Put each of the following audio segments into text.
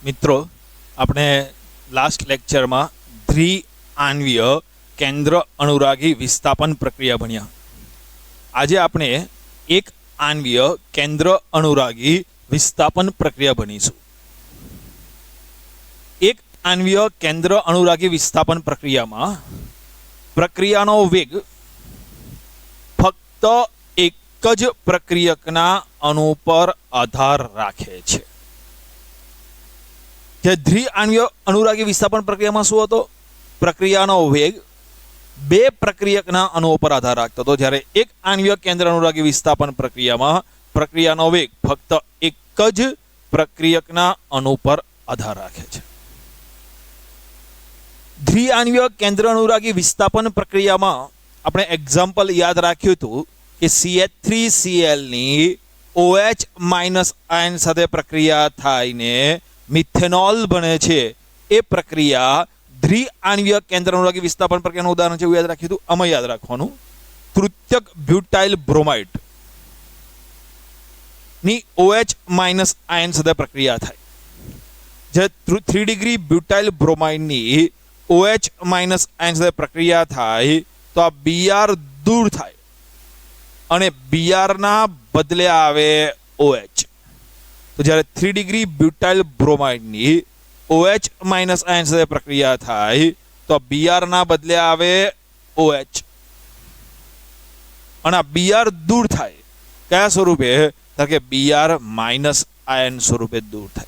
મિત્રો, આપણે લાસ્ટ લેક્ચરમાં દ્વિઆણ્વીય કેન્દ્ર અનુરાગી વિસ્થાપન પ્રક્રિયા ભણ્યા. આજે આપણે એક આણ્વીય કેન્દ્ર અનુરાગી વિસ્થાપન પ્રક્રિયા ભણીશું. એક આણ્વીય કેન્દ્ર અનુરાગી વિસ્થાપન પ્રક્રિયામાં પ્રક્રિયાનો વેગ ફક્ત એક જ પ્રક્રિયકના અણુ પર આધાર રાખે છે. જે દ્વિઆણ્વીય અનુરાગી વિસ્થાપન પ્રક્રિયામાં શું હતો? પ્રક્રિયાનો વેગ બે પ્રક્રિયકના અણુઓ પર આધાર રાખતો હતો, જ્યારે એક આણ્વીય કેન્દ્ર અનુરાગી વિસ્થાપન પ્રક્રિયામાં પ્રક્રિયાનો વેગ ફક્ત એક જ પ્રક્રિયકના અણુ પર આધાર રાખે છે. દ્વિઆણ્વીય કેન્દ્ર અનુરાગી વિસ્થાપન પ્રક્રિયામાં આપણે એક્ઝામ્પલ યાદ રાખ્યું હતું કે CH3Cl ની OH- આયન સાથે પ્રક્રિયા થાયને મિથેનોલ બને છે. એ પ્રક્રિયા દ્વિઆણ્વીય કેન્દ્ર અનુરાગી વિસ્થાપન પ્રક્રિયાનું ઉદાહરણ છે, એવું યાદ રાખ્યું હતું. આમાં યાદ રાખવાનું, તૃતીયક બ્યુટાઇલ બ્રોમાઇડ ની OH- આયન સાથે પ્રક્રિયા થાય. જે 3 ડિગ્રી બ્યુટાઇલ બ્રોમાઇડ ની OH- આયન સાથે પ્રક્રિયા થાય તો આ Br દૂર થાય અને Br ના બદલે આવે OH. તો જ્યારે 3 ડિગ્રી બ્યુટાઇલ બ્રોમાઇડ ની OH- આયન સાથે પ્રક્રિયા થાય તો Br ના બદલે આવે OH અને આ Br દૂર થાય કયા સ્વરૂપે? તો કે Br- આયન સ્વરૂપે દૂર થાય.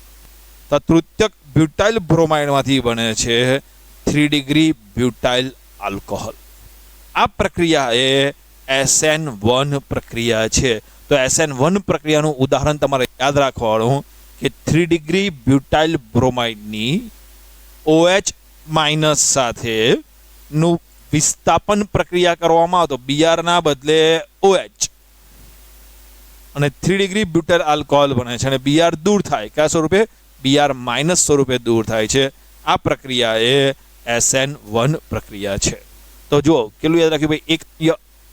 તો તૃતીયક બ્યુટાઇલ બ્રોમાઇડમાંથી બને છે 3 ડિગ્રી બ્યુટાઇલ આલ્કોહોલ. આ પ્રક્રિયા એ SN1 પ્રક્રિયા છે. તો SN1 પ્રક્રિયાનું ઉદાહરણ તમારે યાદ રાખવાનું કે 3 ડિગ્રી બ્યુટાઇલ બ્રોમાઇડની OH- સાથે નું વિસ્થાપન પ્રક્રિયા કરવામાં આવે તો Br ના બદલે OH અને 3 ડિગ્રી બ્યુટાઇલ આલ્કોહોલ બને છે અને Br દૂર થાય કયા સ્વરૂપે? Br- સ્વરૂપે દૂર થાય છે. આ પ્રક્રિયા એ SN1 પ્રક્રિયા છે. તો જો કેટલું યાદ રાખ્યું ભાઈ, એક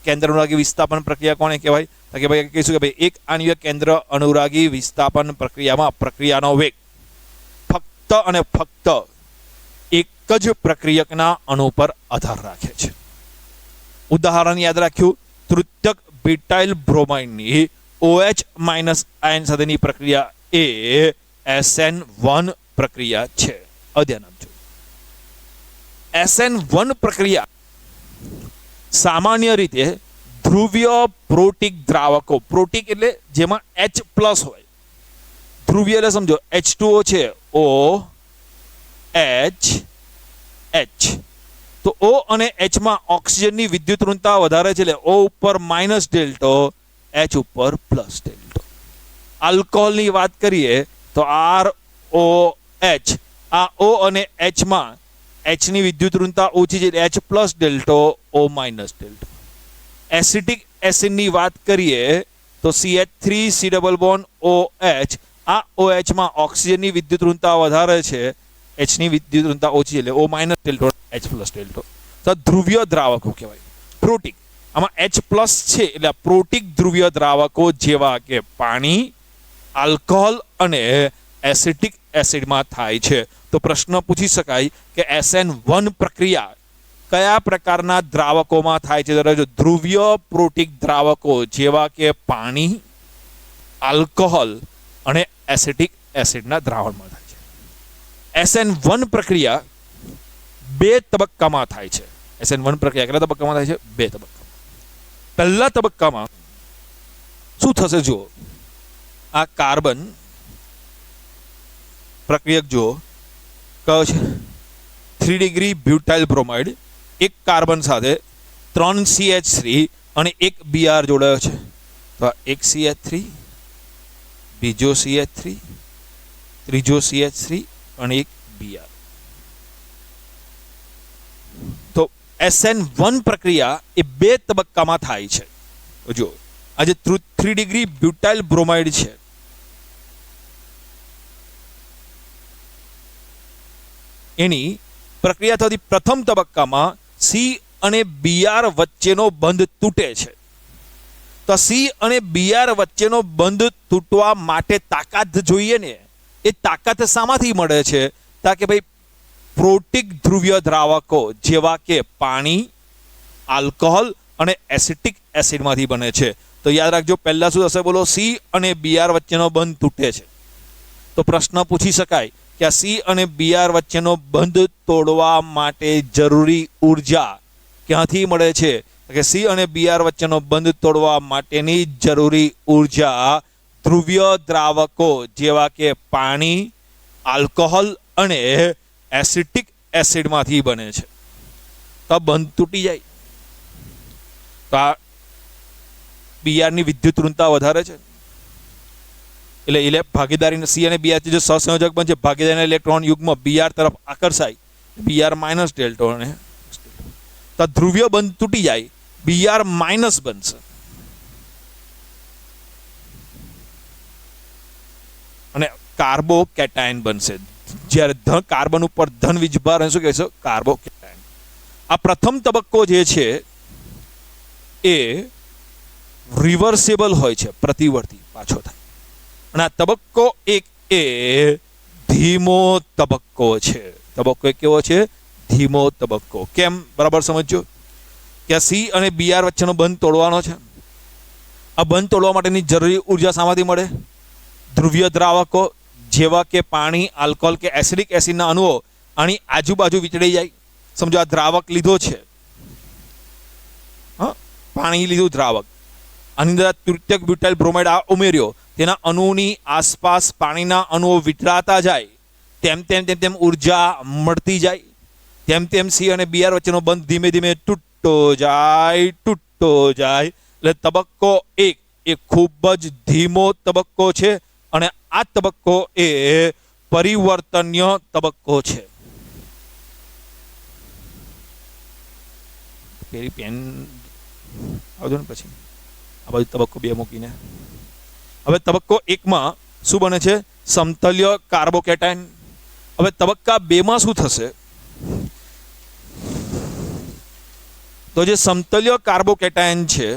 કેન્દ્ર અનુરાગી વિસ્થાપન પ્રક્રિયા કોને કહેવાય? તો કે ભાઈ કહીશું કે ભાઈ એક આણ્વીય કેન્દ્ર અનુરાગી વિસ્થાપન પ્રક્રિયામાં પ્રક્રિયાનો વેગ ફક્ત અને ફક્ત એક જ પ્રક્રિયકના અણુ પર આધાર રાખે છે. ઉદાહરણ યાદ રાખ્યું, તૃતીયક બ્યુટાઇલ બ્રોમાઇડની OH- આયન સાથેની પ્રક્રિયા એ SN1 પ્રક્રિયા છે. અધ્યયન આપજો. SN1 પ્રક્રિયા સામાન્ય રીતે ધ્રુવીય પ્રોટીક દ્રાવકો, પ્રોટીક એટલે જેમાં H+ હોય, ધ્રુવીય એટલે સમજો H2O છે, OH, H. તો O અને H માં ઓક્સિજનની વિદ્યુત ઋણતા વધારે છે એટલે O ઉપર માઇનસ ડેલ્ટો, H ઉપર પ્લસ ડેલ્ટો. આલ્કોહોલની વાત કરીએ તો ROH, આ O અને H માં H ની વિદ્યુત ઋણતા ઓછી છે એટલે H plus delta, O minus delta. Acetic એસિડની વાત કરીએ તો CH3COOH, આ OH માં ઓક્સિજનની વિદ્યુત ઋણતા વધારે છે, H ની વિદ્યુત ઋણતા ઓછી એટલે O માઇનસ ડેલ્ટો, H પ્લસ ડેલ્ટો. તો ધ્રુવીય દ્રાવકો કહેવાય. પ્રોટીક, આમાં H પ્લસ છે એટલે પ્રોટીક ધ્રુવીય દ્રાવકો જેવા કે પાણી, આલ્કોહોલ અને એસિટિક એસિડમાં થાય છે. તો પ્રશ્ન પૂછી શકાય કે SN1 પ્રક્રિયા કયા પ્રકારના દ્રાવકોમાં થાય છે? ધ્રુવીય પ્રોટીક દ્રાવકો જેવા કે પાણી, આલ્કોહોલ અને એસિટિક એસિડના દ્રાવણમાં થાય છે. SN1 પ્રક્રિયા બે તબક્કામાં થાય છે. SN1 પ્રક્રિયા કેટલા તબક્કામાં થાય છે? બે તબક્કામાં. પહેલા તબક્કામાં શું થશે? જુઓ, આ કાર્બન પ્રક્રિયક જુઓ કયો છે? 3 ડિગ્રી બ્યુટાઇલ બ્રોમાઇડ, એક કાર્બન સાથે 3 CH3 અને એક Br જોડાયો છે. તો આ એક CH3, બીજો CH3, ત્રીજો CH3 અને એક Br. તો SN1 પ્રક્રિયા એ બે તબક્કામાં થાય છે. જો આજે 3 ડિગ્રી બ્યુટાઇલ બ્રોમાઇડ છે, એની પ્રક્રિયા થતી પ્રથમ તબક્કામાં C અને Br વચ્ચેનો બંધ તૂટે છે. તો C અને Br વચ્ચેનો બંધ તૂટવા માટે તાકાત જોઈએ ને, એ તાકાત શામાંથી મળે છે? તા કે ભાઈ પ્રોટીક ધ્રુવીય દ્રાવકો જેવા કે પાણી, આલ્કોહોલ અને એસિટિક એસિડમાંથી બને છે. તો યાદ રાખજો, પહેલા શું થશે બોલો? સી અને બીઆર વચ્ચેનો બંધ તૂટે છે. તો પ્રશ્ન પૂછી શકાય કે આ સી અને બીઆર વચ્ચેનો બંધ તોડવા માટે જરૂરી ઉર્જા ક્યાંથી મળે છે? કે સી અને બીઆર વચ્ચેનો બંધ તોડવા માટેની જરૂરી ઉર્જા ધ્રુવીય દ્રાવકો જેવા કે પાણી, આલ્કોહોલ અને એસિટિક એસિડમાંથી બને છે. તો બંધ તૂટી જાય. તો આ બીઆરની વિદ્યુત ઋણતા વધારે છે, એટલે ભાગીદારી સી અને બીઆર જે સહસંયોજક બનશે, ભાગીદારીના ઇલેક્ટ્રોન યુગ્મ બીઆર તરફ આકર્ષાય, બીઆર માઇનસ ડેલ્ટા, અને તો ધ્રુવીય બંધ તૂટી જાય, બીઆર માઇનસ બનશે. અને કાર્બોકેટાયન બનશે. જ્યારે કાર્બન ઉપર ધન વીજભાર શું કહેશો? કાર્બોકેટાયન. આ પ્રથમ તબક્કો જે છે એ રિવર્સેબલ હોય છે, પ્રતિવર્તી પાછો થાય. અને આ તબક્કો એક એ ધીમો તબક્કો છે. તબક્કો એક કેવો છે? ધીમો તબક્કો. કેમ? બરાબર સમજો કે સી અને બીઆર વચ્ચેનો બંધ તોડવાનો છે. આ બંધ તોડવા માટેની જરૂરી ઉર્જા શામાંથી મળે? ધ્રુવીય દ્રાવકો જેવા કે પાણી, આલ્કોહોલ કે એસિડિક એસિડના અણુઓ આની આજુબાજુ વિચળી જાય. સમજો આ દ્રાવક લીધો છે, પાણી લીધું દ્રાવક, આની અંદર તૃતીયક બ્યુટાઇલ બ્રોમાઇડ આ ઉમેર્યો, તેના અણુની આસપાસ પાણીના અણુઓ વિતરાતા જાય, તેમ તેમ તેમ તેમ ઉર્જા મળતી જાય. તેમ તેમ સી અને બીઆર વચ્ચેનો બંધ ધીમે ધીમે તૂટતો જાય, તૂટતો જાય. એટલે તબક્કો એક એ ખૂબ જ ધીમો તબક્કો છે, અને આ તબક્કો એ પરિવર્તનીય તબક્કો છે. પેલી પેન આવજો ને પછી આ બાજુ તબક્કો બે મૂકીને. હવે તબક્કો એકમાં શું બને છે? સમતલ્ય કાર્બોકેટાયન. હવે તબક્કા બેમાં શું થશે? તો જે સમતલ્ય કાર્બોકેટાયન છે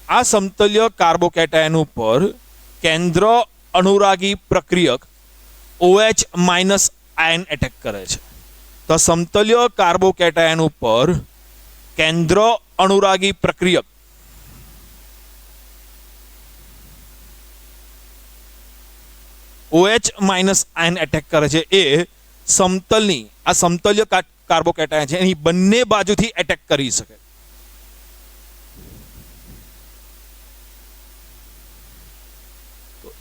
આ સમતલ્ય કાર્બોકેટાયન ઉપર કેન્દ્ર અનુરાગી પ્રક્રિયક OH માઇનસ આયન એટેક કરે છે. તો સમતલ્ય કાર્બોકેટાયન ઉપર કેન્દ્ર અનુરાગી પ્રક્રિયક OH માઇનસ આયન એટેક કરે છે. એ સમતલની આ સમતલ્ય કાર્બોકેટાયન છે એની બંને બાજુથી એટેક કરી શકે.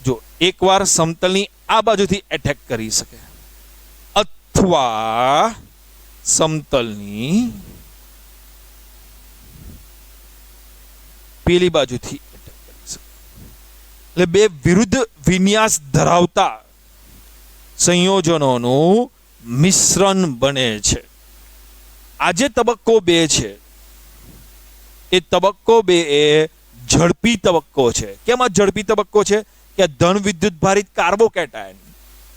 જો એકવાર સમતલની આ બાજુથી એટેક કરી શકે, અથવા સમતલની પેલી બાજુથી એટેક કરી શકે. એટલે બે વિરુદ્ધ વિન્યાસ ધરાવતા સંયોજનોનું મિશ્રણ બને છે. આ જે તબક્કો બે છે એ તબક્કો બે એ ઝડપી તબક્કો છે. કેમ આ ઝડપી તબક્કો છે? કે ધન વિદ્યુત ભારિત કાર્બોકેટાયન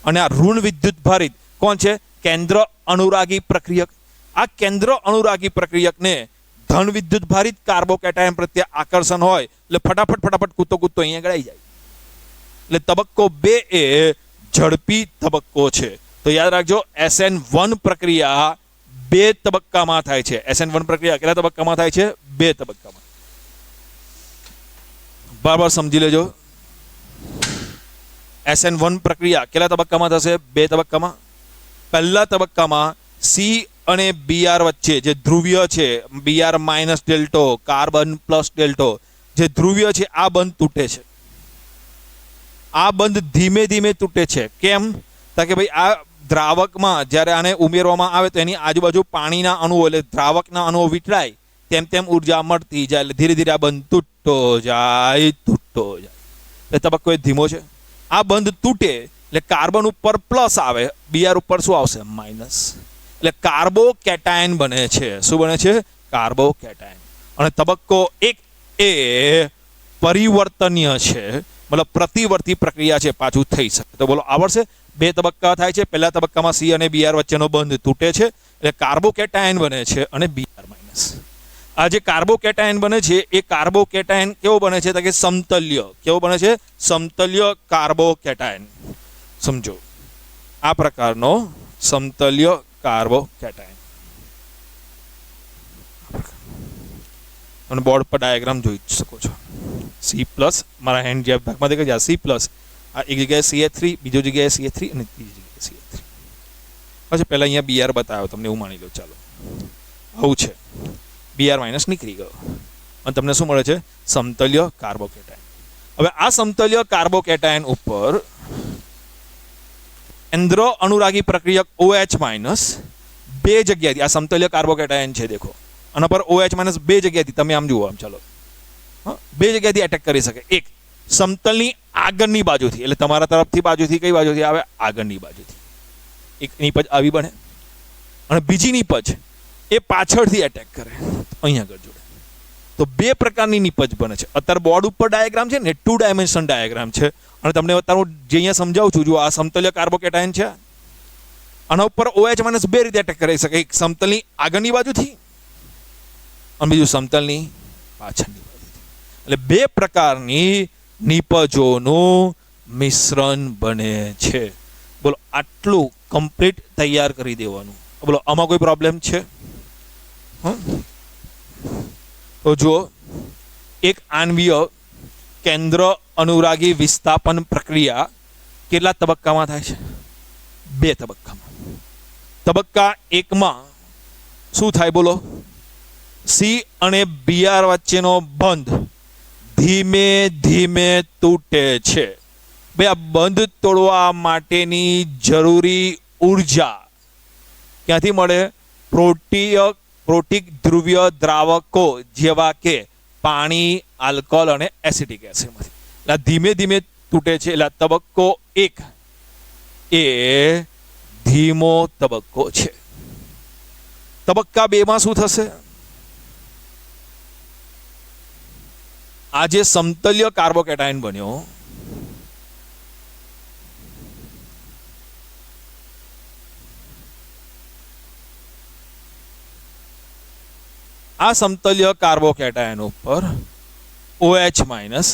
અને આ ઋણ વિદ્યુત ભારિત કોણ છે? કેન્દ્ર અનુરાગી પ્રક્રિયક. આ કેન્દ્ર અનુરાગી પ્રક્રિયકને ધન વિદ્યુત ભારિત કાર્બોકેટાયન પ્રત્યે આકર્ષણ હોય એટલે ફટાફટ કૂદતો અહીંયા ગળાઈ જાય. એટલે તબક્કો બે એ ઝડપી તબક્કો છે. તો યાદ રાખજો, SN1 પ્રક્રિયા બે તબક્કામાં થાય છે. SN1 પ્રક્રિયા કેટલા તબક્કામાં થાય છે? બે તબક્કામાં. બરાબર સમજી લેજો. SN1 પ્રક્રિયા કેટલા તબક્કામાં થશે? બે તબક્કામાં. પહેલા તબક્કામાં સી અને બીઆર વચ્ચે જે ધ્રુવીય છે, બીઆર માઇનસ ડેલ્ટો, કાર્બન પ્લસ ડેલ્ટો, જે ધ્રુવીય છે આ બંધ તૂટે છે. આ બંધ ધીમે ધીમે તૂટે છે. કેમ? કારણ કે ભાઈ આ દ્રાવકમાં જ્યારે આને ઉમેરવામાં આવે તો એની આજુબાજુ પાણીના અણુઓ એટલે દ્રાવકના અણુઓ વિતરાય, તેમ તેમ ઉર્જા મળતી જાય. એટલે ધીરે ધીરે આ બંધ તૂટતો જાય. એટલે તબક્કો એ ધીમો છે. આ બંધ તૂટે એટલે કાર્બન ઉપર પ્લસ આવે, બીઆર ઉપર શું આવશે? માઇનસ. એટલે કાર્બોકેટાયન બને છે. શું બને છે? કાર્બોકેટાયન. અને તબક્કો એક એ પરિવર્તનીય છે. मतलब प्रतिवर्ती प्रक्रिया है पाछू थई शके। तो बोलो आवड़शे? बे तबक्का थाय छे। पहला तबक्कामां सी अने बीआर वच्चेनो बंध तूटे छे એટલે કાર્બોકેટાયન બને છે અને બીઆર માઇનસ। આ જે કાર્બોકેટાયન બને છે એ કાર્બોકેટાયન કેવો બને છે? તો કે સમતલ્ય। કેવો બને છે? સમતલ્ય કાર્બોકેટાયન। સમજો આ પ્રકારનો સમતલ્ય કાર્બોકેટાયન। તમે બોર્ડ પર ડાયાગ્રામ જોઈ શકો છો। C+ મારા હેન્ડ જે ભાગમાં દેખાય છે C+, આ એક જગ્યાએ CH3, બીજો જગ્યાએ CH3 અને ત્રીજી જગ્યાએ CH3। પછી પહેલા અહીંયા બીઆર બતાવ્યો તમને, એવું માની લો। ચાલો આવું છે, બીઆર માઇનસ નીકળી ગયો અને તમને શું મળે છે? સમતલ્ય કાર્બોકેટાયન। હવે આ સમતલ્ય કાર્બોકેટાયન ઉપર કેન્દ્ર અનુરાગી પ્રક્રિયક OH માઇનસ બે જગ્યાએથી, આ સમતલ્ય કાર્બોકેટાયન છે દેખો, આના પર OH માઇનસ બે જગ્યાએથી, તમે આમ જુઓ, આમ ચાલો, બે જગ્યાએથી એટેક કરી શકે। એક સમતલની આગળની બાજુથી, એટલે તમારા તરફથી બાજુથી, કઈ બાજુથી આવે? આગળની બાજુથી। એક નિપજ આવી બને અને બીજી નિપજ એ પાછળથી એટેક કરે, અહીંયા આગળ જોડે। તો બે પ્રકારની નિપજ બને છે। અત્યારે બોર્ડ ઉપર ડાયાગ્રામ છે ને, 2 ડાયમેન્શન ડાયાગ્રામ છે અને તમને અત્યારે જે અહીંયા સમજાવું છું, જો આ સમતલ્ય કાર્બોકેટાયન છે, આના ઉપર OH માઇનસ બે રીતે એટેક કરી શકે। એક સમતલની આગળની બાજુથી અને બીજું સમતલની પાછળની બાજુથી। એટલે બે પ્રકારની નિપજોનું મિશ્રણ બને છે। બોલો આટલું કમ્પ્લીટ તૈયાર કરી દેવાનું। બોલો આમાં કોઈ પ્રોબ્લેમ છે? તો જુઓ, એક આણ્વીય કેન્દ્ર અનુરાગી વિસ્થાપન પ્રક્રિયા કેટલા તબક્કામાં થાય છે? બે તબક્કામાં। તબક્કા એકમાં શું થાય? બોલો, સી અને બીઆર વચ્ચેનો બંધ ધીમે ધીમે તૂટે છે। ભાઈ આ બંધ તોડવા માટેની જરૂરી ઉર્જા ક્યાંથી મળે? પ્રોટીક ધ્રુવીય દ્રાવકો જેવા કે પાણી, આલ્કોહોલ અને એસિટિક એસિડમાંથી। એટલે ધીમે ધીમે તૂટે છે। એટલે તબક્કો એક એ ધીમો તબક્કો છે। તબક્કા બે માં શું થશે? આ જે સમતલ્ય કાર્બોકેટાયન બન્યો, આ સમતલ્ય કાર્બોકેટાયન ઉપર OH માઇનસ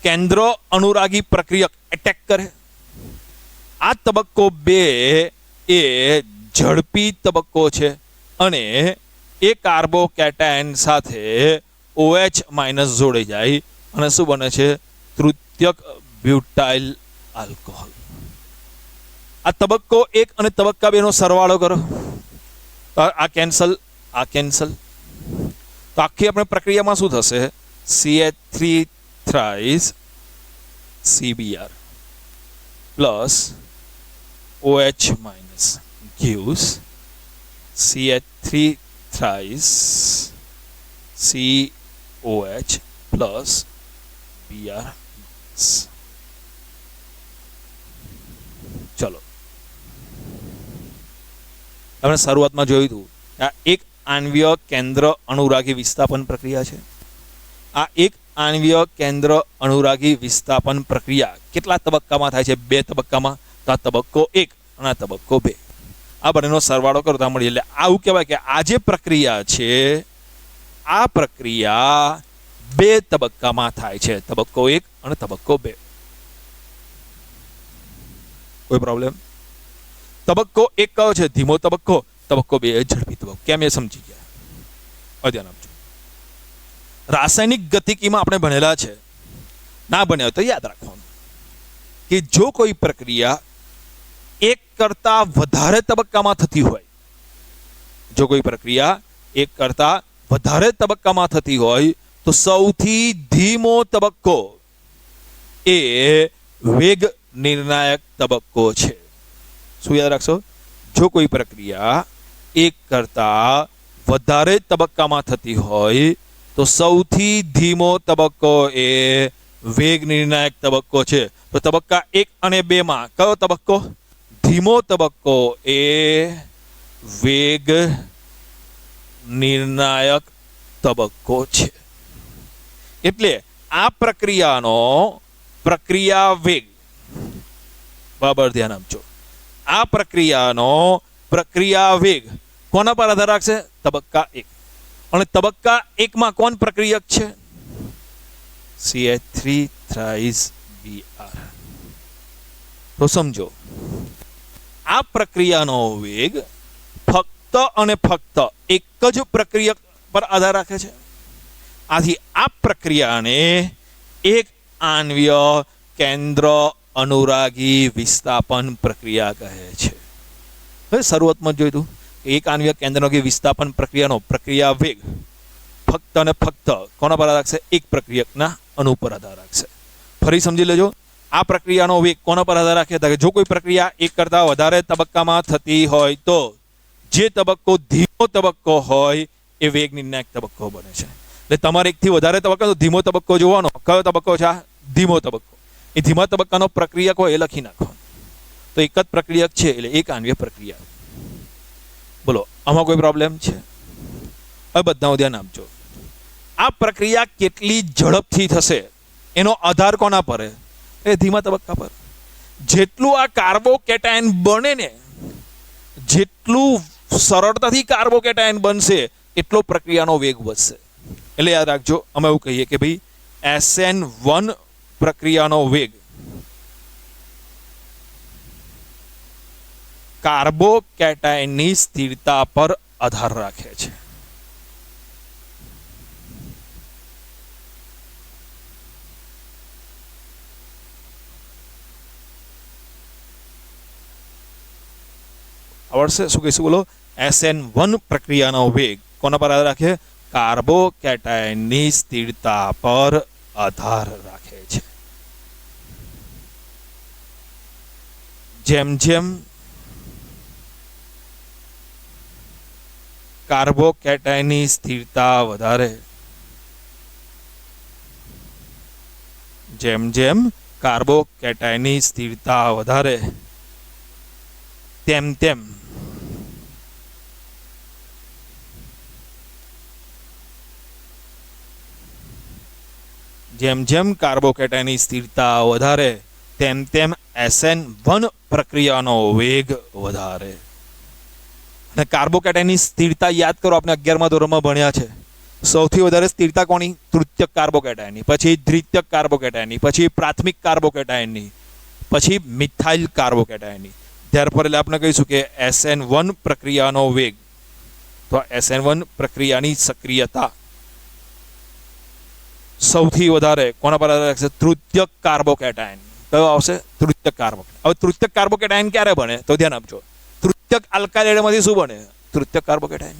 કેન્દ્ર અનુરાગી પ્રક્રિયક એટેક કરે। આ તબક્કો બે એ ઝડપી તબક્કો છે અને એ કાર્બોકેટાયન સાથે OH માઇનસ જોડાઈ જાય અને શું બને છે? તૃતીયક બ્યુટાઇલ આલ્કોહોલ। આ તબક્કો એક અને તબક્કા બે નો સરવાળો કરો તો આ કેન્સલ, આ કેન્સલ, તો આખી આપણે પ્રક્રિયામાં શું થશે? CH3 thrice CBr plus OH minus gives CH3 thrice COH plus Br minus। ચલો, આપણે શરૂઆતમાં જોયું હતું આ એક આણ્વીય કેન્દ્ર અનુરાગી વિસ્થાપન પ્રક્રિયા છે। આ એક આણ્વીય કેન્દ્ર અનુરાગી વિસ્થાપન પ્રક્રિયા કેટલા તબક્કામાં થાય છે? બે તબક્કામાં। તો આ તબક્કો એક અને આ તબક્કો બે, આ બંનેનો સરવાળો કરો તો મળી। એટલે આવું કહેવાય કે આ જે પ્રક્રિયા છે, આ પ્રક્રિયા બે તબક્કામાં થાય છે, તબક્કો એક અને તબક્કો બે। કોઈ પ્રોબ્લેમ? તબક્કો એક કયો છે? ધીમો તબક્કો। તબક્કો બે ઝડપી તબક્કો। કેમ એ સમજી ગયા? ધ્યાન આપજો। રાસાયણિક ગતિકીમાં આપણે ભણેલા છે, ના ભણ્યા તો યાદ રાખવાનું કે જો કોઈ પ્રક્રિયા એક કરતા વધારે તબક્કામાં થતી હોય, જો કોઈ પ્રક્રિયા એક કરતા વધારે તબક્કામાં થતી હોય તો સૌથી ધીમો તબક્કો એ વેગ નિર્ણાયક તબક્કો છે। શું યાદ રાખશો? જો કોઈ પ્રક્રિયા એક કરતા વધારે તબક્કામાં થતી હોય તો સૌથી ધીમો તબક્કો એ વેગ નિર્ણાયક તબક્કો છે। તો તબક્કા એક અને બે માં કયો તબક્કો? ધીમો તબક્કો એ વેગ નિર્ણાયક તબક્કો છે। એટલે આ પ્રક્રિયાનો પ્રક્રિયા વેગ, બરાબર ધ્યાન આપજો. આ પ્રક્રિયાનો પ્રક્રિયા વેગ કોના પર આધાર રાખશે? તબક્કા 1. અને તબક્કા 1 માં કોણ પ્રક્રિયક છે? CH3 thrice Br. તો સમજો, આ પ્રક્રિયાનો વેગ ફક્ત અને ફક્ત એક જ પ્રક્રિયક પર આધાર રાખે છે. આથી આ પ્રક્રિયાને એક આણ્વીય કેન્દ્ર અનુરાગી વિસ્થાપન પ્રક્રિયા કહે છે. હવે શરૂઆતમાં જોયું હતું એક આણ્વીય કેન્દ્ર અનુરાગી વિસ્થાપન પ્રક્રિયાનો પ્રક્રિયા વેગ ફક્ત અને ફક્ત કોના પર આધાર રાખશે? એક પ્રક્રિયકના અણુ પર આધાર રાખશે. ફરી સમજી લેજો, આ પ્રક્રિયાનો વેગ કોના પર આધાર રાખે? જો કોઈ પ્રક્રિયા એક કરતાં વધારે તબક્કામાં થતી હોય તો જે તબક્કો ધીમો તબક્કો હોય એ વેગ નિર્ણાયક તબક્કો બને છે. એટલે તમારે એકથી વધારે તબક્કા તો ધીમો તબક્કો જોવાનો. કયો તબક્કો છે? આ ધીમો તબક્કો. એ ધીમા તબક્કાનો પ્રક્રિયક હોય એ લખી નાખવાનો. તો એક જ પ્રક્રિયક છે એટલે એક આણ્વીય પ્રક્રિયા. બોલો, આમાં કોઈ પ્રોબ્લેમ છે? હવે બધાનું ધ્યાન આપજો. આ પ્રક્રિયા કેટલી ઝડપથી થશે એનો આધાર કોના પર? એ ધીમા તબક્કા પર. જેટલું આ કાર્બોકેટાયન બને ને, જેટલું સરળતાથી કાર્બોકેટાયન બનશે એટલો પ્રક્રિયાનો વેગ વધશે. એટલે યાદ રાખજો, અમે એવું કહીએ કે ભાઈ SN1 પ્રક્રિયાનો વેગ કાર્બોકેટાયનની સ્થિરતા પર આધાર રાખે છે. આવડશે? શું કહીશું? બોલો. SN1 પ્રક્રિયાનો વેગ કોના પર આધાર રાખે? કાર્બોકેટાયનની સ્થિરતા પર આધાર રાખે છે. જેમ જેમ કાર્બોકેટાયનની સ્થિરતા વધારે, જેમ જેમ કાર્બોકેટાયનની સ્થિરતા વધારે તેમ તેમ જેમ જેમ કાર્બોકેટાયનની સ્થિરતા વધારે તેમ તેમ SN1 પ્રક્રિયાનો વેગ વધારે. અને કાર્બોકેટાયનની સ્થિરતા યાદ કરો, આપણે 11મા ધોરણમાં ભણ્યા છે. સૌથી વધારે સ્થિરતા કોની? તૃતીયક કાર્બોકેટાયનની, પછી દ્વિતીયક કાર્બોકેટાયનની, પછી પ્રાથમિક કાર્બોકેટાયનની, પછી મિથાઇલ કાર્બોકેટાયનની. ત્યાર પર આપણે કહીશું કે SN1 પ્રક્રિયાનો વેગ, તો SN1 પ્રક્રિયાની સક્રિયતા સૌથી વધારે કોના પર આધાર રાખશે? તૃતીયક કાર્બોકેટાયન. કયો આવશે? તૃતીયક કાર્બોકેટાયન. હવે તૃતીયક કાર્બોકેટાયન ક્યારે બને? તો ધ્યાન આપજો. તૃતીયક આલ્કાઇડમાંથી શું બને? તૃતીયક કાર્બોકેટાયન.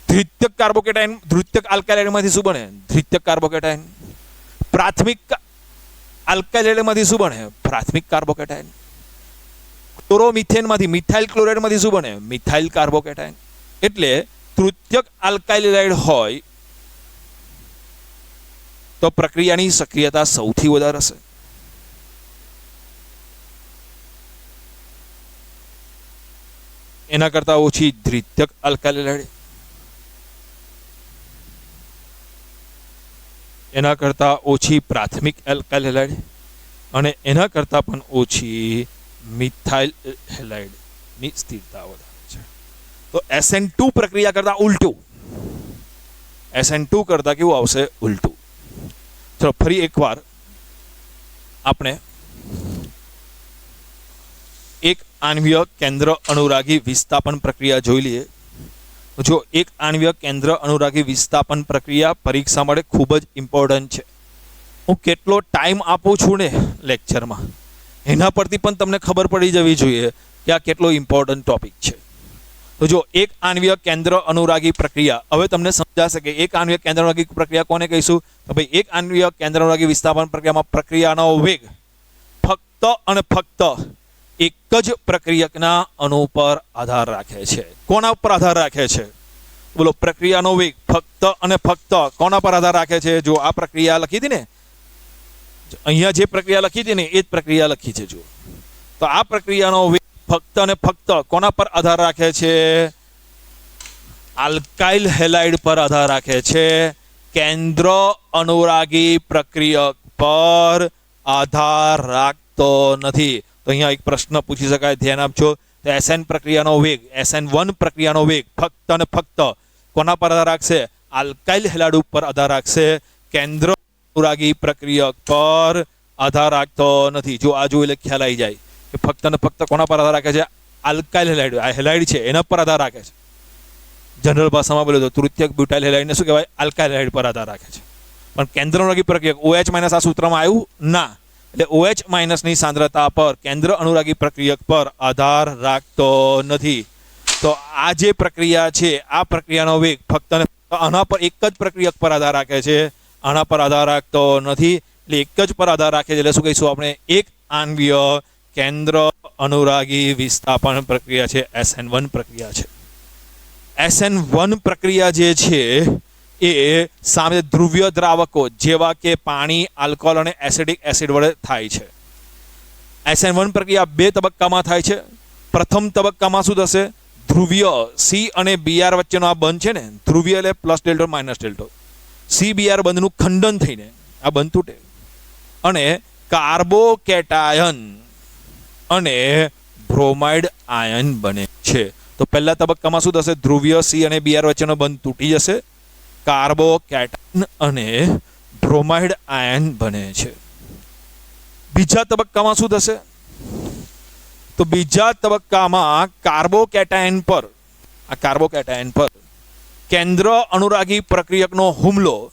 દ્વિતીયક કાર્બોકેટાયન, દ્વિતીયક આલ્કાઇડમાંથી શું બને? દ્વિતીયક કાર્બોકેટાયન. પ્રાથમિક આલ્કાઇડમાંથી શું બને? પ્રાથમિક કાર્બોકેટાયન. ક્લોરોમિથેનમાંથી, મિથાઇલ ક્લોરાઇડમાંથી શું બને? Methyl carbocation. એટલે તૃતીયક આલ્કાઇડ હોય તો પ્રક્રિયાની સક્રિયતા સૌથી વધારે હશે. એના કરતા ઓછી દ્વિતીયક આલ્કાઇડ, એના કરતા ઓછી પ્રાથમિક આલ્કાઇડ અને એના કરતા પણ ઓછી મિથાઇલ હેલાઇડની સ્થિરતા વધારે છે. તો SN2 પ્રક્રિયા કરતા ઉલટું, SN2 કરતા કેવું આવશે? ઉલટું. ચલો ફરી એકવાર આપણે એક આણ્વીય કેન્દ્ર અનુરાગી વિસ્થાપન પ્રક્રિયા જોઈ લઈએ. જો એક આણ્વીય કેન્દ્ર અનુરાગી વિસ્થાપન પ્રક્રિયા પરીક્ષા માટે ખૂબ જ ઇમ્પોર્ટન્ટ છે. હું કેટલો ટાઈમ આપું છું ને લેક્ચરમાં, એના પરથી પણ તમને ખબર પડી જવી જોઈએ કે આ કેટલો ઇમ્પોર્ટન્ટ ટોપિક છે. તો જો એક આણ્વીય કેન્દ્ર અનુરાગી પ્રક્રિયા, હવે તમને સમજાશે કે એક આણ્વીય કેન્દ્ર અનુરાગી પ્રક્રિયા કોને કહીશું? તો ભાઈ એક આણ્વીય કેન્દ્ર અનુરાગી વિસ્થાપન પ્રક્રિયામાં પ્રક્રિયાનો વેગ ફક્ત અને ફક્ત એક જ પ્રક્રિયકના અણુ પર આધાર રાખે છે. કોના ઉપર આધાર રાખે છે? બોલો. પ્રક્રિયાનો વેગ ફક્ત અને ફક્ત કોના પર આધાર રાખે છે? જો આ પ્રક્રિયા લખી હતી ને, અહીંયા જે પ્રક્રિયા લખી હતી ને એ જ પ્રક્રિયા લખી છે. જો તો આ પ્રક્રિયાનો વેગ ફક્ત અને ફક્ત કોના પર આધાર રાખે છે? આલ્કાઇલ હેલાઇડ પર આધાર રાખે છે. કેન્દ્ર અનુરાગી પ્રક્રિયક પર આધાર રાખતો નથી. તો અહીંયા એક પ્રશ્ન પૂછી શકાય, ધ્યાન આપજો. તો એસએન પ્રક્રિયાનો વેગ, SN1 પ્રક્રિયાનો વેગ ફક્ત અને ફક્ત કોના પર આધાર રાખશે? આલ્કાઇલ હેલાઇડ ઉપર આધાર રાખશે. કેન્દ્ર અનુરાગી પ્રક્રિયક પર આધાર રાખતો નથી. જો આ જોઈ એટલે ખ્યાલ આવી જાય કે ફક્ત અને ફક્ત કોના પર આધાર રાખે છે? Alkyl halide. આ હેલાઇડ છે એના પર આધાર રાખે છે. જનરલ ભાષામાં બોલે તો તૃતીયક બ્યુટાઇલ હેલાઇડને શું કહેવાય? આલ્કાઇલ હેલાઇડ પર આધાર રાખે છે. પણ કેન્દ્ર અનુરાગી પ્રક્રિયક OH- આ સૂત્રમાં આવ્યું ના, એટલે OH- ની સાંદ્રતા પર કેન્દ્ર અનુરાગી પ્રક્રિયક પર આધાર રાખતો નથી. તો આ જે પ્રક્રિયા છે, આ પ્રક્રિયાનો વેગ ફક્ત અને ફક્ત આના પર એક જ પ્રક્રિયક પર આધાર રાખે છે, આના પર આધાર રાખતો નથી. એટલે એક જ પર આધાર રાખે છે, એટલે શું કહીશું આપણે? એક આણ્વીય કેન્દ્ર અનુરાગી વિસ્થાપન પ્રક્રિયા છે, SN1 પ્રક્રિયા છે. SN1 પ્રક્રિયા જે છે એ સામે ધ્રુવીય દ્રાવકો જેવા કે પાણી, આલ્કોહોલ અને એસિડિક એસિડ વડે થાય છે. SN1 પ્રક્રિયા બે તબક્કામાં થાય છે. પ્રથમ તબક્કામાં શું થશે? ધ્રુવીય C અને Br વચ્ચેનો આ બંધ છે ને, ધ્રુવીય એટલે પ્લસ ડેલ્ટો માઇનસ ડેલ્ટો, CBr બંધનું ખંડન થઈને આ બંધ તૂટે અને કાર્બોકેટાયન અને બ્રોમાઇડ આયન બને છે. તો પહેલા તબક્કામાં શું થશે? ધ્રુવીય C અને Br વચ્ચેનો બંધ તૂટી જશે, કાર્બોકેટાયન અને બ્રોમાઇડ આયન બને છે. બીજા તબક્કામાં શું થશે? તો બીજા તબક્કામાં કાર્બોકેટાયન પર કેન્દ્ર અનુરાગી પ્રક્રિયકનો હુમલો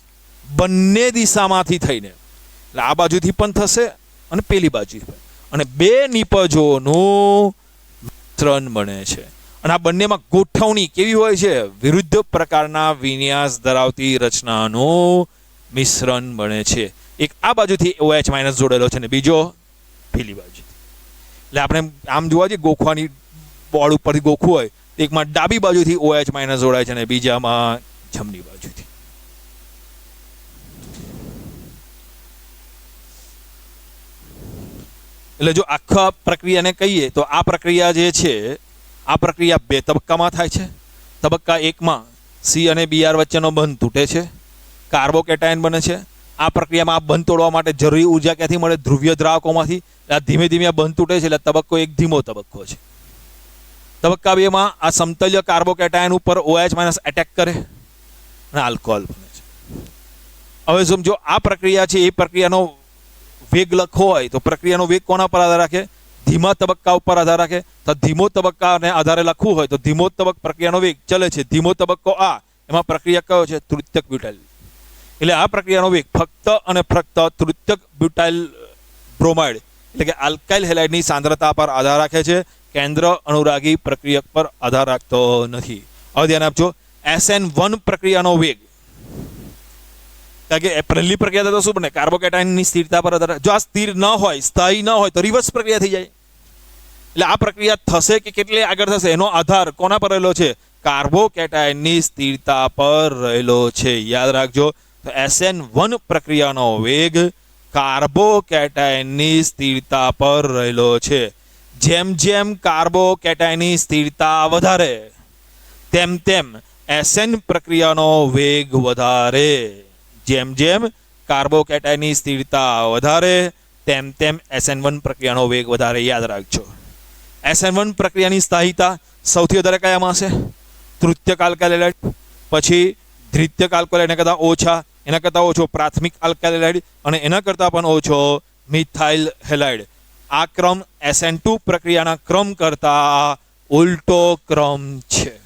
બંને દિશામાંથી થઈને, એટલે આ બાજુથી પણ થશે અને પેલી બાજુ, અને બે નિપજોનું મિશ્રણ બને છે. અને આ બંનેમાં ગોઠવણી કેવી હોય છે? વિરુદ્ધ પ્રકારના વિન્યાસ ધરાવતી રચનાનું મિશ્રણ બને છે. એક આ બાજુથી OH- જોડેલો છે ને બીજો પેલી બાજુ. એટલે આપણે આમ જોવા જઈએ, ગોખવાની બોર્ડ ઉપરથી ગોખવું હોય, એકમાં ડાબી બાજુથી OH- જોડાય છે અને બીજામાં જમણી બાજુથી. એટલે જો આખા પ્રક્રિયાને કહીએ તો આ પ્રક્રિયા જે છે, આ પ્રક્રિયા બે તબક્કામાં થાય છે. તબક્કા એકમાં C અને Br વચ્ચેનો બંધ તૂટે છે, કાર્બોકેટાયન બને છે. આ પ્રક્રિયામાં આ બંધ તોડવા માટે જરૂરી ઉર્જા ક્યાંથી મળે? ધ્રુવીય દ્રાવકોમાંથી. ધીમે ધીમે આ બંધ તૂટે છે, એટલે તબક્કો એક ધીમો તબક્કો છે. તબક્કા બેમાં આ સમતલ્ય કાર્બોકેટાયન ઉપર OH- એટેક કરે અને આલ્કોહોલ બને છે. હવે સમજો આ પ્રક્રિયા છે, એ પ્રક્રિયાનો વેગ લખવો હોય તો પ્રક્રિયાનો વેગ કોના પર આધાર રાખે? ધીમા તબક્કા ઉપર આધાર રાખે. તો ધીમો તબક્કાને આધારે લખવું હોય તો ધીમો પ્રક્રિયાનો વેગ ચલે છે. ધીમો તબક્કો આ, એમાં પ્રક્રિયા કયો છે? તૃતીયક બ્યુટાઇલ. એટલે આ પ્રક્રિયાનો વેગ ફક્ત અને ફક્ત તૃતીયક બ્યુટાઇલ બ્રોમાઇડ એટલે કે આલ્કાઇલ હેલાઇડની સાંદ્રતા પર આધાર રાખે છે, કેન્દ્ર અનુરાગી પ્રક્રિયક પર આધાર રાખતો નથી. હવે ધ્યાન આપજો, SN1 પ્રક્રિયાનો વેગ, કારણ કે પહેલી પ્રક્રિયા તો શું બને? કાર્બોકેટાયનની સ્થિરતા પર આધાર. જો આ સ્થિર ન હોય, સ્થાયી ન હોય તો રિવર્સ પ્રક્રિયા થઈ જાય. એટલે આ પ્રક્રિયા થશે કે કેટલે આગળ થશે એનો આધાર કોના પર રહેલો છે? કાર્બોકેટાયનની સ્થિરતા પર રહેલો છે. યાદ રાખજો. તો SN1 પ્રક્રિયાનો વેગ કાર્બોકેટાયનની સ્થિરતા પર રહેલો છે. જેમ જેમ કાર્બોકેટાયનની સ્થિરતા વધારે તેમ તેમ SN પ્રક્રિયાનો વેગ વધારે. જેમ જેમ કાર્બોકેટાયનની સ્થિરતા વધારે તેમ તેમ SN1 પ્રક્રિયાનો વેગ વધારે. યાદ રાખજો. SN1 પ્રક્રિયાની સ્થાયીતા સૌથી વધારે કયામાં હશે? તૃતીયક આલ્કાઇલ હેલાઇડ, પછી દ્વિતીયક આલ્કાઇલ એના કરતાં ઓછા, એના કરતાં ઓછો પ્રાથમિક આલ્કાઇલ હેલાઇડ અને એના કરતાં પણ ઓછો મિથાઇલ હેલાઇડ. આ ક્રમ SN2 પ્રક્રિયાના ક્રમ કરતા ઉલટો ક્રમ છે.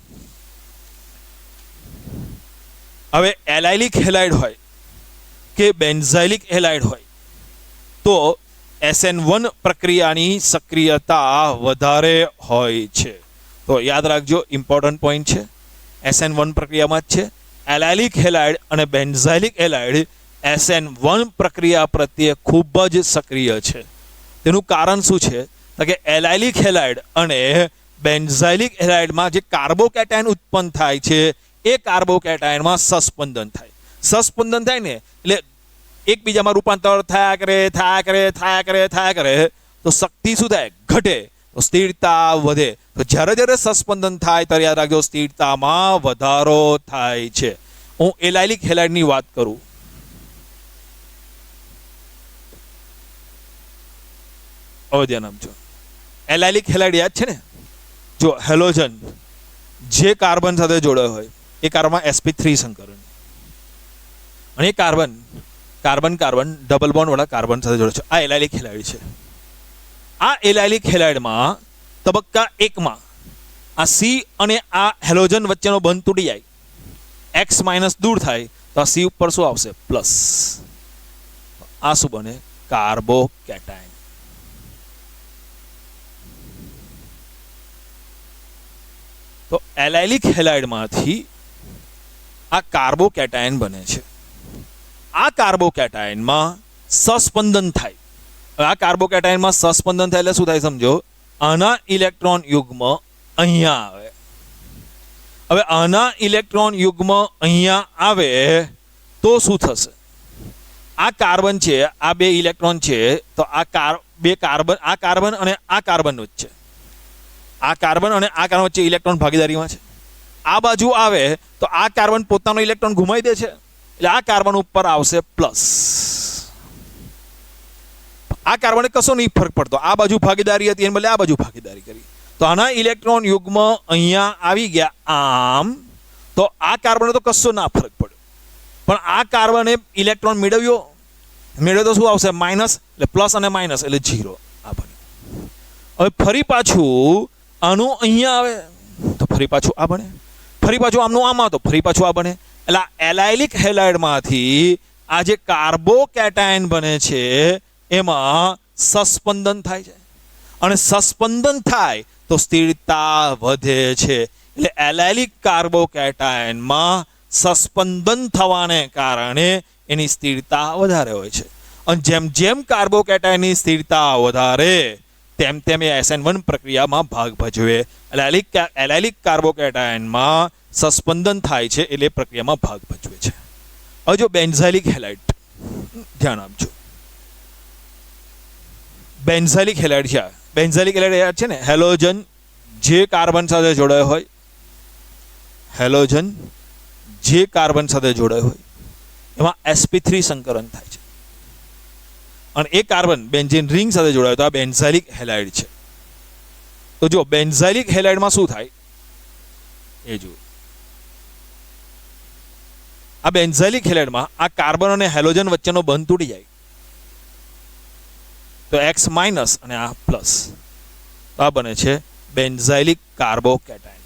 હવે એલાઇલિક હેલાઇડ હોય કે બેન્ઝાઇલિક હેલાઇડ હોય તો SN1 પ્રક્રિયાની સક્રિયતા વધારે હોય છે. તો યાદ રાખજો, ઇમ્પોર્ટન્ટ પોઈન્ટ છે. SN1 પ્રક્રિયામાં જ છે. એલાઇલિક હેલાઇડ અને બેન્ઝાઇલિક હેલાઇડ SN1 પ્રક્રિયા પ્રત્યે ખૂબ જ સક્રિય છે. તેનું કારણ શું છે? તો કે એલાઇલિક હેલાઇડ અને બેન્ઝાઇલિક હેલાઇડમાં જે કાર્બોકેટાયન ઉત્પન્ન થાય છે એ કાર્બોકેટાયનમાં સસ્પંદન થાય. સસ્પંદન થાય ને એટલે એકબીજામાં રૂપાંતર થયા કરે તો શક્તિ શું થાય? ઘટે. તો સ્થિરતા વધે. તો જ્યારે જ્યારે સસ્પંદન થાય ત્યારે યાદ રાખજો, સ્થિરતામાં વધારો થાય છે. હું એલાઇલિક હેલાઇડની વાત કરું હવે ધ્યાન આપજો, એલાઇલિક હેલાઇડ યાદ છે ને? જો હેલોજન જે કાર્બન સાથે જોડાયો હોય એ કાર્બનમાં sp3 સંકરણ, અને એ carbon carbon carbon double bond વાળા કાર્બન સાથે જોડાય છે. આ એલાઇલિક હેલાઇડ છે. આ એલાઇલિક હેલાઇડમાં તબક્કા 1 માં આ સી અને આ હેલોજન વચ્ચેનો બંધ તૂટી જાય, એક્સ માઇનસ દૂર થાય તો આ સી ઉપર શું આવશે? પ્લસ. આ શું બને? કાર્બોકેટાયન. તો એલાઇલિક હેલાઇડમાંથી આ કાર્બોકેટાયન બને છે. આ કાર્બોકેટાયનમાં સસ્પંદન થાય. આ કાર્બોકેટાયનમાં સસ્પંદન થાય એટલે શું થાય સમજો? આના ઇલેક્ટ્રોન યુગ્મ અહીંયા આવે. હવે આના ઇલેક્ટ્રોન યુગ્મ અહીંયા આવે તો શું થશે? આ કાર્બન છે, આ બે ઇલેક્ટ્રોન છે, તો આ બે કાર્બન, આ કાર્બન અને આ કાર્બન વચ્ચે, આ કાર્બન અને આ કાર્બન વચ્ચે ઇલેક્ટ્રોન ભાગીદારીમાં છે. આ બાજુ આવે તો આ કાર્બન પોતાનો ઇલેક્ટ્રોન ઘુમાવી દે છે, એટલે આ કાર્બન ઉપર આવશે પ્લસ. આ કાર્બનને કશો નહીં ફરક પડતો, આ બાજુ ભાગીદારી હતી એને બદલે આ બાજુ ભાગીદારી કરી, તો આના ઇલેક્ટ્રોન યુગ્મ અહીંયા આવી ગયા આમ, તો આ કાર્બનને તો કશો ના ફરક પડ્યો. પણ આ કાર્બને ઇલેક્ટ્રોન મેળવ્યો તો શું આવશે? માઇનસ. એટલે પ્લસ અને માઇનસ એટલે 0. આ બન્યું. હવે ફરી પાછું આનું અહીંયા આવે તો ફરી પાછું આ બને, ફરી પાછું આમનું આમાં તો ફરી પાછું આ બને. એટલે આ એલાઇલિક હેલાઇડમાંથી આ જે કાર્બોકેટાયન બને છે એમાં સસ્પંદન થાય છે, અને સસ્પંદન થાય તો સ્થિરતા વધે છે. એટલે એલાઇલિક કાર્બોકેટાયનમાં સસ્પંદન થવાને કારણે એની સ્થિરતા વધારે હોય છે. અને જેમ જેમ કાર્બોકેટાયનની સ્થિરતા વધારે તેમ તેમ એ SN1 પ્રક્રિયામાં ભાગ ભજવે. એલાઇલિક કાર્બોકેટાયનમાં સસ્પંદન થાય છે એટલે પ્રક્રિયામાં ભાગ ભજવે છે. હવે જો બેન્ઝાઇલિક હેલાઇડ ધ્યાન આપજો. બેન્ઝાઇલિક હેલાઇડ છે. બેન્ઝાઇલિક હેલાઇડ છે ને, હેલોજન જે કાર્બન સાથે જોડાયો હોય, હેલોજન જે કાર્બન સાથે જોડાયો હોય એમાં sp3 સંકરણ થાય છે, અને એ કાર્બન બેન્ઝીન રિંગ સાથે જોડાયો તો આ બેન્ઝાઇલિક હેલાઇડ છે. તો જો બેન્ઝાઇલિક હેલાઇડમાં શું થાય એ જુઓ. આ બેન્ઝાઇલિક હેલાઇડમાં આ કાર્બન અને હેલોજન વચ્ચેનો બંધ તૂટી જાય તો X માઇનસ અને આ પ્લસ, તો આ બને છે બેન્ઝાઇલિક કાર્બોકેટાયન.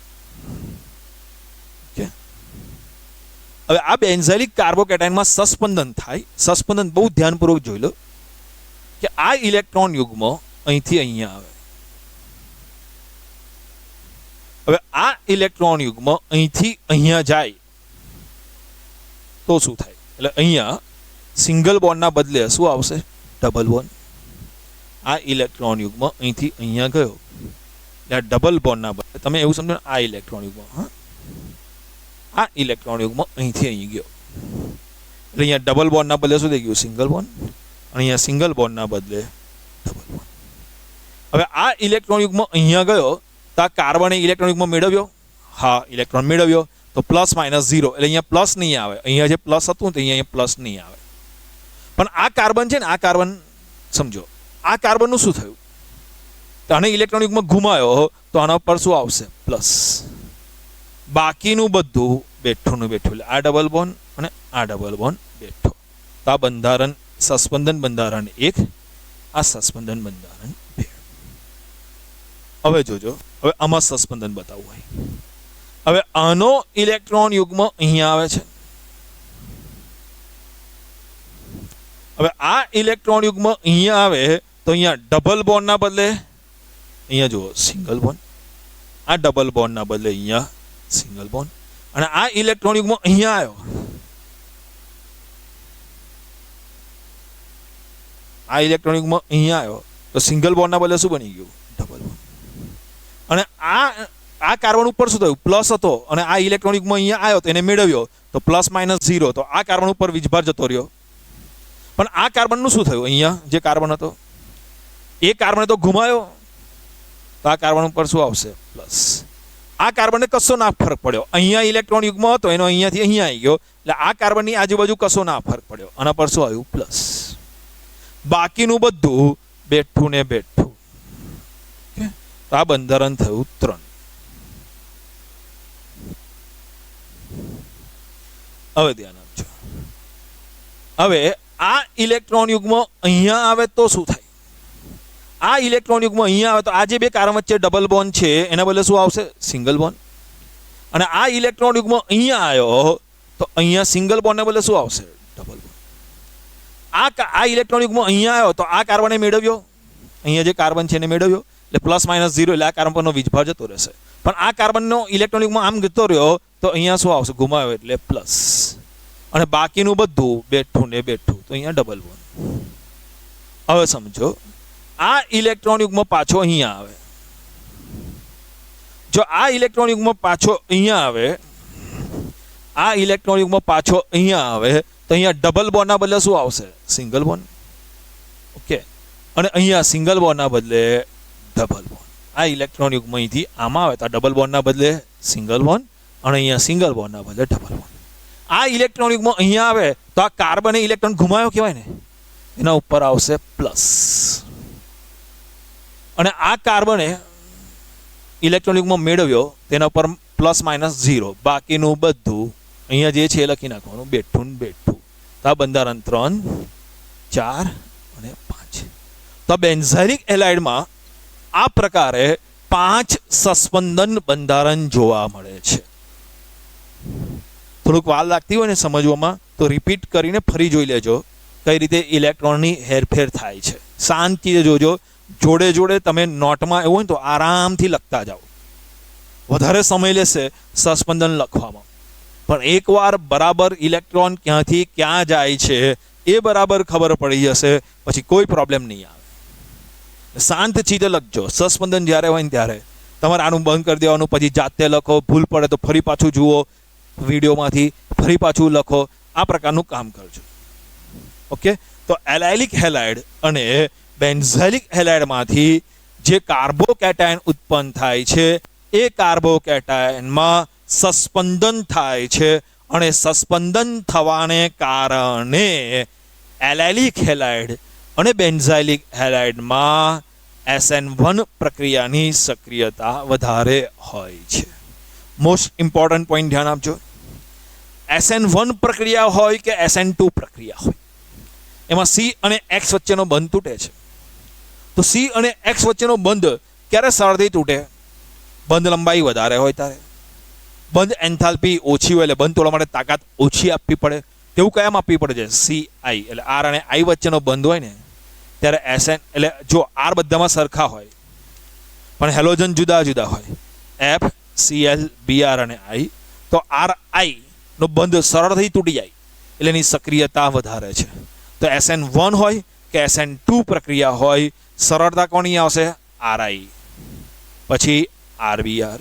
હવે આ બેન્ઝાઇલિક કાર્બોકેટાયનમાં સસ્પંદન થાય. સસ્પંદન બહુ ધ્યાનપૂર્વક જોઈ લો કે આ ઇલેક્ટ્રોન યુગ્મ અહીંથી અહીંયા આવે. હવે આ ઇલેક્ટ્રોન યુગ્મ અહીંથી અહીંયા જાય તો શું થાય? એટલે અહીંયા સિંગલ બોન્ડના બદલે શું આવશે? Double bond. આ ઇલેક્ટ્રોન યુગ્મ અહીંથી અહીંયા ગયો એટલે ડબલ બોન્ડના બદલે તમે એવું સમજો ને, આ ઇલેક્ટ્રોન યુગ્મ, હા, આ ઇલેક્ટ્રોન યુગ્મ અહીંથી અહીં ગયો એટલે અહીંયા ડબલ બોન્ડના બદલે શું થઈ ગયું? Single bond. અને અહીંયા સિંગલ બોન્ડના બદલે ડબલ બોન્ડ. હવે આ ઇલેક્ટ્રોન યુગ્મ અહીંયા ગયો તો આ કાર્બને ઇલેક્ટ્રોન યુગ્મ મેળવ્યો, હા ઇલેક્ટ્રોન મેળવ્યો, તો પ્લસ માઇનસ 0 એટલે અહીંયા પ્લસ નહીં આવે. અહીંયા જે પ્લસ હતું તો અહીંયા પ્લસ નહીં આવે. પણ આ કાર્બન છે ને, આ કાર્બન સમજો, આ કાર્બનનું શું થયું? તો આને ઇલેક્ટ્રોન યુગ્મ ઘુમાયો તો આના પર શું આવશે? પ્લસ. બાકીનું બધું બેઠું બેઠું, એટલે આ ડબલ બોન્ડ અને આ ડબલ બોન્ડ બેઠો. તો આ બંધારણ સસ્પંદન બંધારણ 1, આ સસ્પંદન બંધારણ 2. હવે જોજો, હવે આમાં સસ્પંદન બતાવવું હોય. હવે આનો ઇલેક્ટ્રોન યુગ્મ અહીંયા આવે છે. હવે આ ઇલેક્ટ્રોન યુગ્મ અહીંયા આવે તો અહીંયા ડબલ બોન્ડના બદલે અહીંયા જુઓ સિંગલ બોન્ડ, આ ડબલ બોન્ડના બદલે અહીંયા સિંગલ બોન્ડ, અને આ ઇલેક્ટ્રોન યુગ્મ અહીંયા આવ્યો, આ ઇલેક્ટ્રોન યુગ્મ અહીંયા આવ્યો તો સિંગલ બોન્ડના બદલે શું બની ગયું? Double bond. અને આ કાર્બન ઉપર શું થયું? પ્લસ હતો, અને આ ઇલેક્ટ્રોન યુગ્મ અહીંયા આવ્યો તો એને મેળવ્યો તો પ્લસ માઇનસ 0, તો આ કાર્બન ઉપર વીજભાર જતો રહ્યો. પણ આ કાર્બનનું શું થયું? અહીંયા જે કાર્બન હતો એ કાર્બન તો ઘુમાયો તો આ કાર્બન ઉપર શું આવશે? પ્લસ. આ કાર્બનને કશો ના ફરક પડ્યો. અહીંયા ઇલેક્ટ્રોન યુગ્મ હતો એનો અહીંયાથી અહીંયા આવી ગયો એટલે આ કાર્બનની આજુબાજુ કશો ના ફરક પડ્યો. આના પર શું આવ્યું? પ્લસ. બાકીનું બધું બેઠું ને બેઠું. તો આ બંધારણ થયું 3. હવે ધ્યાન આપજો. હવે આ ઇલેક્ટ્રોન યુગ્મ અહીંયા આવે તો શું થાય? આ ઇલેક્ટ્રોન યુગ્મ અહીંયા આવે તો આ જે બે કાર્બન વચ્ચે ડબલ બોન્ડ છે એના બદલે શું આવશે? Single bond. અને આ ઇલેક્ટ્રોન યુગ્મ અહીંયા આવ્યો તો અહીંયા સિંગલ બોન્ડને બદલે શું આવશે? Double bond. આ ઇલેક્ટ્રોન યુગ્મ અહીંયા આવ્યો તો આ કાર્બને મેળવ્યો, અહીંયા જે કાર્બન છે એને મેળવ્યો, એટલે +-0, એટલે આ કાર્બન પરનો વીજભાર જતો રહેશે. પણ આ કાર્બનનો ઇલેક્ટ્રોન યુગ્મ આમ જતો રહ્યો તો અહીંયા શું આવશે? ગુમાવ્યો એટલે પ્લસ. અને બાકીનું બધું બેઠું ને બેઠું તો અહીંયા ડબલ બોન્ડ. હવે સમજો, આ ઇલેક્ટ્રોન યુગ્મ પાછો અહીંયા આવે. જો આ ઇલેક્ટ્રોન યુગ્મ પાછો અહીંયા આવે, આ ઇલેક્ટ્રોન યુગ્મ પાછો અહીંયા આવે તો અહીંયા ડબલ બોન્ડના બદલે શું આવશે? Single bond. ઓકે. અને અહીંયા સિંગલ બોન્ડના બદલે ડબલ બોન્ડ. આ ઇલેક્ટ્રોન યુગ્મ અહીંથી આમાં આવે તો આ ડબલ બોન્ડના બદલે સિંગલ બોન્ડ, અને અહીંયા સિંગલ બોન્ડના બદલે ડબલ બોન્ડ. આ ઇલેક્ટ્રોન યુગ્મ અહીંયા આવે તો આ કાર્બને ઇલેક્ટ્રોન ઘુમાયો કહેવાય ને, એના ઉપર આવશે પ્લસ. અને આ કાર્બને ઇલેક્ટ્રોન યુગ્મ મેળવ્યો તેના પર +-0, બાકીનું બધું અહીંયા જે છે એ લખી નાખવાનું, બેઠું ને બેઠું. તો આ બંધારણ 3, 4 અને 5. તો બેન્ઝાઇલિક હેલાઇડમાં આ પ્રકારે 5 સસ્પંદન બંધારણ જોવા મળે છે. થોડુંક વાર લાગતી હોય ને સમજવામાં તો રિપીટ કરીને ફરી જોઈ લેજો કઈ રીતે ઇલેક્ટ્રોનની હેરફેર થાય છે. શાંતિથી જોજો. જોડે જોડે તમે નોટમાં એવું હોય ને તો આરામથી લખતા જાઓ. વધારે સમય લેશે સસ્પંદન લખવામાં, પણ એકવાર બરાબર ઇલેક્ટ્રોન ક્યાંથી ક્યાં જાય છે એ બરાબર ખબર પડી જશે પછી કોઈ પ્રોબ્લેમ નહીં આવે. શાંત ચીજે લખજો. સસ્પંદન જ્યારે હોય ને ત્યારે તમારે આનું બંધ કરી દેવાનું, પછી જાતે લખો, ભૂલ પડે તો ફરી પાછું જુઓ વિડીયોમાંથી, ફરી પાછું લખો. આ પ્રકારનું કામ કરજો. ઓકે. તો એલાઇલિક હેલાઇડ અને બેન્ઝાઇલિક હેલાઇડમાંથી જે કાર્બોકેટાયન ઉત્પન્ન થાય છે એ કાર્બોકેટાયનમાં સસ્પંદન થાય છે, અને સસ્પંદન થવાને કારણે એલાઇલિક હેલાઇડ અને બેન્ઝાઇલિક હેલાઇડમાં SN1 પ્રક્રિયાની સક્રિયતા વધારે હોય છે. મોસ્ટ ઇમ્પોર્ટન્ટ પોઈન્ટ ધ્યાન આપજો. SN1 પ્રક્રિયા હોય કે SN2 પ્રક્રિયા હોય, એમાં C અને X વચ્ચેનો બંધ તૂટે છે. તો C અને X વચ્ચેનો બંધ ક્યારે સરળથી તૂટે? બંધ લંબાઈ વધારે હોય ત્યારે, બંધ એન્થાલ્પી ઓછી હોય એટલે બંધ તોડવા માટે તાકાત ઓછી આપવી પડે. તેવું કયામાં આપવી પડે છે? CI એટલે R અને I વચ્ચેનો બંધ હોય ને ત્યારે SN, એટલે જો R બધામાં સરખા હોય પણ હેલોજન જુદા જુદા હોય, F, Cl, Br અને I, તો RI નો બંધ સરળથી તૂટી જાય એટલે એની સક્રિયતા વધારે છે. તો SN1 હોય કે SN2 પ્રક્રિયા હોય, સરળતા કોની આવશે? RI, પછી RBr,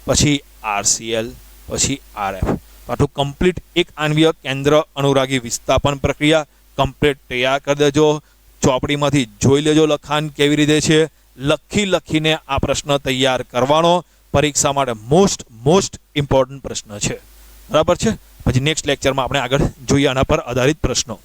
પછી RCl, પછી RF. પાછું કમ્પ્લીટ એક આણ્વીય કેન્દ્ર અનુરાગી વિસ્થાપન પ્રક્રિયા કમ્પ્લીટ તૈયાર કરી દેજો. ચોપડીમાંથી જોઈ લેજો લખાણ કેવી રીતે છે. લખીને આ પ્રશ્ન તૈયાર કરવાનો. પરીક્ષા માટે મોસ્ટ ઇમ્પોર્ટન્ટ પ્રશ્ન છે. બરાબર છે. પછી નેક્સ્ટ લેક્ચરમાં આપણે આગળ જોઈએ આના પર આધારિત પ્રશ્નો.